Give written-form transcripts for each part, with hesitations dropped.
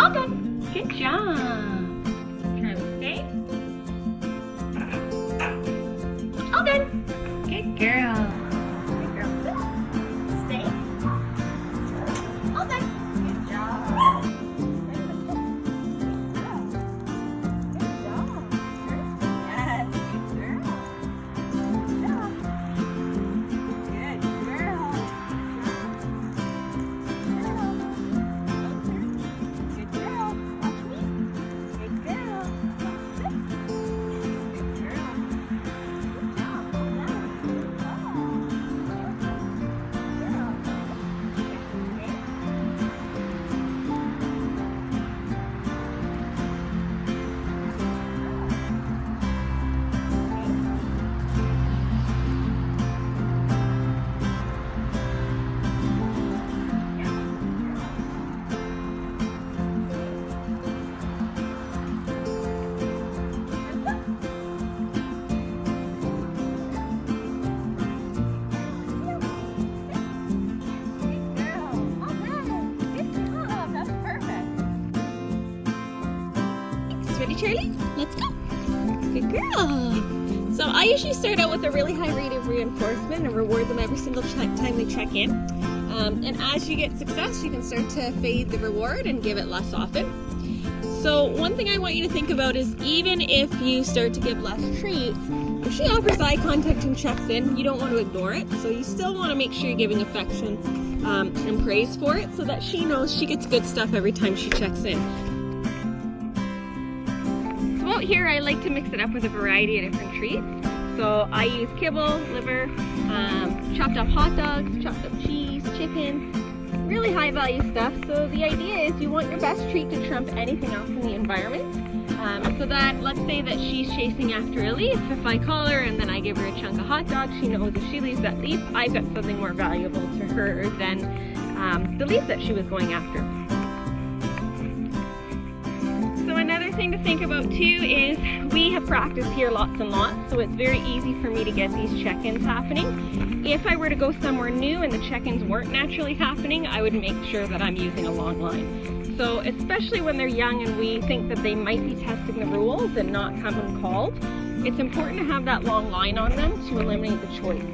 All done. Good job. Charlie, stay. All done. Good girl. Good girl, sit. Stay. All done. Good job. Ready, Charlie? Let's go. Good girl. So I usually start out with a really high rate of reinforcement and reward them every single time they check in. And as you get success, you can start to fade the reward and give it less often. So one thing I want you to think about is even if you start to give less treats, if she offers eye contact and checks in, you don't want to ignore it. So you still want to make sure you're giving affection and praise for it so that she knows she gets good stuff every time she checks in. Out here I like to mix it up with a variety of different treats. So I use kibble, liver, chopped up hot dogs, chopped up cheese, chicken, really high value stuff. So the idea is you want your best treat to trump anything else in the environment. So that, let's say that she's chasing after a leaf, if I call her and then I give her a chunk of hot dog, she knows if she leaves that leaf, I've got something more valuable to her than the leaf that she was going after. Another thing to think about too is we have practiced here lots and lots, so it's very easy for me to get these check-ins happening. If I were to go somewhere new and the check-ins weren't naturally happening, I would make sure that I'm using a long line. So especially when they're young and we think that they might be testing the rules and not come when called, it's important to have that long line on them to eliminate the choice.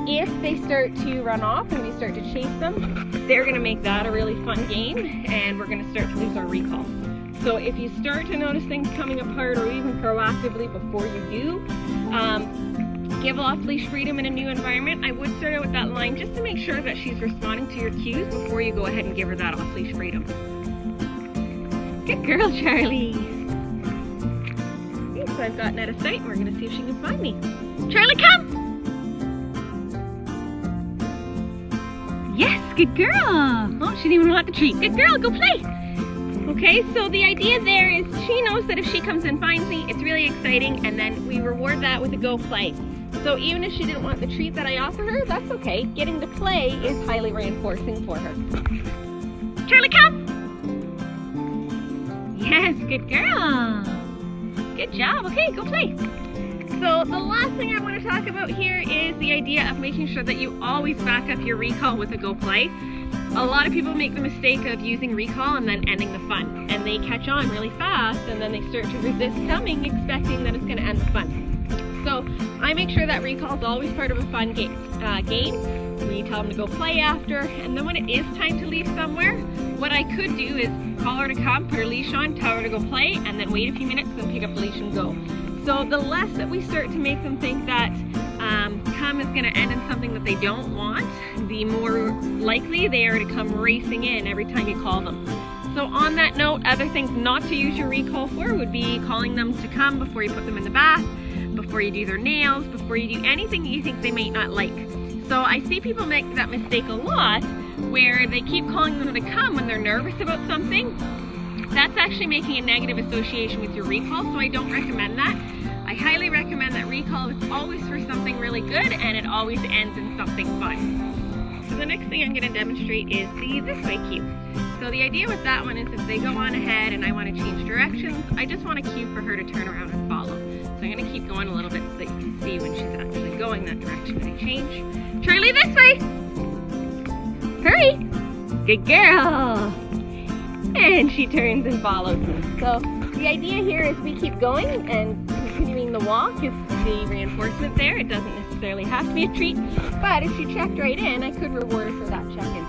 If they start to run off and we start to chase them, they're going to make that a really fun game and we're going to start to lose our recall. So if you start to notice things coming apart or even proactively before you do, give off-leash freedom in a new environment, I would start out with that line just to make sure that she's responding to your cues before you go ahead and give her that off-leash freedom. Good girl, Charlie. Okay, so I've gotten out of sight and we're going to see if she can find me. Charlie, come! Yes, good girl. Oh, she didn't even want the treat. Good girl, go play. Okay, so the idea there is she knows that if she comes and finds me, it's really exciting, and then we reward that with a go play. So even if she didn't want the treat that I offer her, that's okay. Getting to play is highly reinforcing for her. Charlie, come! Yes, good girl. Good job. Okay, go play. So the last thing I want to talk about here is the idea of making sure that you always back up your recall with a go play. A lot of people make the mistake of using recall and then ending the fun, and they catch on really fast and then they start to resist coming expecting that it's going to end the fun. So I make sure that recall is always part of a fun game. We tell them to go play after, and then when it is time to leave somewhere, what I could do is call her to come, put her leash on, tell her to go play, and then wait a few minutes, then pick up the leash and go. So the less that we start to make them think that come is going to end in something that they don't want, the more likely they are to come racing in every time you call them. So on that note, other things not to use your recall for would be calling them to come before you put them in the bath, before you do their nails, before you do anything you think they may not like. So I see people make that mistake a lot where they keep calling them to come when they're nervous about something. That's actually making a negative association with your recall, so I don't recommend that. I highly recommend that recall is always for something really good and it always ends in something fun. So the next thing I'm going to demonstrate is the this way cue. So the idea with that one is if they go on ahead and I want to change directions, I just want a cue for her to turn around and follow. So I'm going to keep going a little bit so that you can see when she's actually going that direction when I change. Charlie, this way! Hurry! Good girl! And she turns and follows me. So the idea here is we keep going, and continuing the walk is the reinforcement there. It doesn't necessarily have to be a treat, but if she checked right in, I could reward her for that check-in.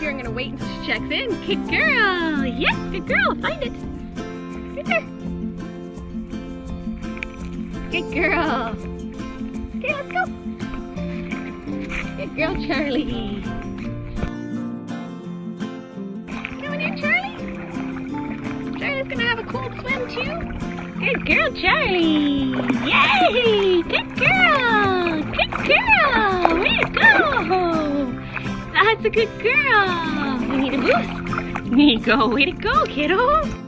Here I'm gonna wait until she checks in. Good girl! Yes, good girl, find it. Good girl. Good girl. Okay, let's go. Good girl, Charlie. Come here, Charlie. Charlie's gonna have a cold swim too. Good girl, Charlie. Yay! Good girl. Good girl. Way to go. That's a good girl. We need a boost. There you go. Way to go, kiddo.